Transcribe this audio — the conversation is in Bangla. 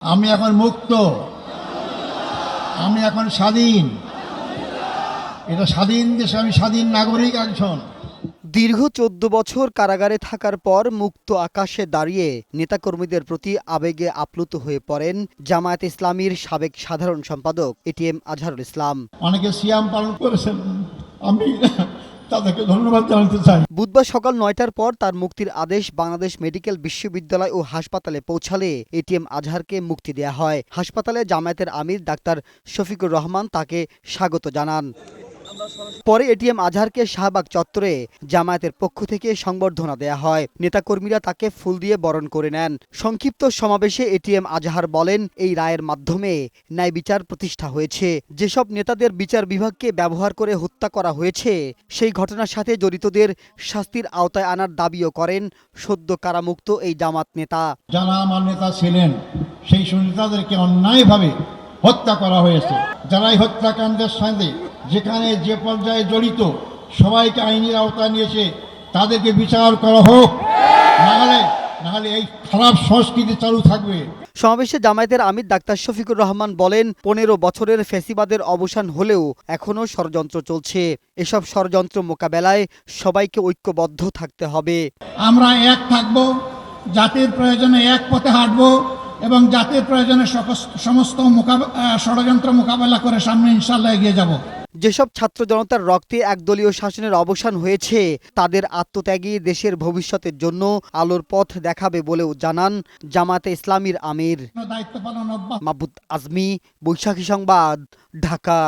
আমি এখন মুক্ত, আমি এখন স্বাধীন। এটা স্বাধীন দেশে আমি স্বাধীন নাগরিক একজন। দীর্ঘ ১৪ বছর কারাগারে থাকার পর মুক্ত আকাশে দাঁড়িয়ে নেতাকর্মীদের প্রতি আবেগে আপ্লুত হয়ে পড়েন জামায়াতে ইসলামীর সাবেক সাধারণ সম্পাদক এটিএম আজহারুল ইসলাম। অনেকে সিয়াম পালন করেছেন, আমি তাদেরকে ধন্যবাদ জানাতে চাই। বুধবার সকাল ৯টার পর তার মুক্তির আদেশ বাংলাদেশ মেডিকেল বিশ্ববিদ্যালয় ও হাসপাতালে পৌঁছালে এটিএম আজহারকে মুক্তি দেয়া হয়। হাসপাতালে জামায়াতের আমির ডাক্তার শফিকুর রহমান তাকে স্বাগত জানান। পরে এটিএম আজহারকে শাহবাগ চত্বরে জামায়াতের পক্ষ থেকে সংবর্ধনা দেয়া হয়। নেতাকর্মীরা তাকে ফুল দিয়ে বরণ করে নেন। সংক্ষিপ্ত সমাবেশে এটিএম আজহার বলেন, এই রায়ের মাধ্যমে ন্যায় বিচার প্রতিষ্ঠা হয়েছে। যেসব নেতাদের বিচার বিভাগকে ব্যবহার করে হত্যা করা হয়েছে সেই ঘটনার সাথে জড়িতদের শাস্তির আওতায় আনার দাবিও করেন সদ্য কারামুক্ত এই জামাত নেতা। যারা আমার নেতা ছিলেন সেই নেতাদেরকে অন্যায়ভাবে হত্যা করা হয়েছে। যারা এই হত্যাকাণ্ডের সাথে যেখানে যে পর্যায়ে জড়িত সবাইকে আইনের আওতায় নিয়েছে তাদেরকে বিচার করা হোক, নাহলে এই খারাপ সংস্কৃতি চালু থাকবে। সমাবেশে জামায়াতের আমির ডাক্তার শফিকুর রহমান বলেন, ১৫ বছরের ফ্যাসিবাদের অবসান হলেও এখনও ষড়যন্ত্র চলছে। এসব ষড়যন্ত্র মোকাবেলায় সবাইকে ঐক্যবদ্ধ থাকতে হবে। আমরা এক থাকব, জাতির প্রয়োজনে এক পথে হাঁটব এবং জাতির প্রয়োজনে সমস্ত ষড়যন্ত্র মোকাবেলা করে সামনে ইনশাল্লাহ এগিয়ে যাব। যেসব ছাত্র জনতার রক্তে একদলীয় শাসনের অবসান হয়েছে তাদের আত্মত্যাগী দেশের ভবিষ্যতের জন্য আলোর পথ দেখাবে বলেও জানান জামায়াতে ইসলামীর আমির। দায়িত্ব পালন অব্যাহত। মাহবুব আজমি, বৈশাখী সংবাদ, ঢাকা।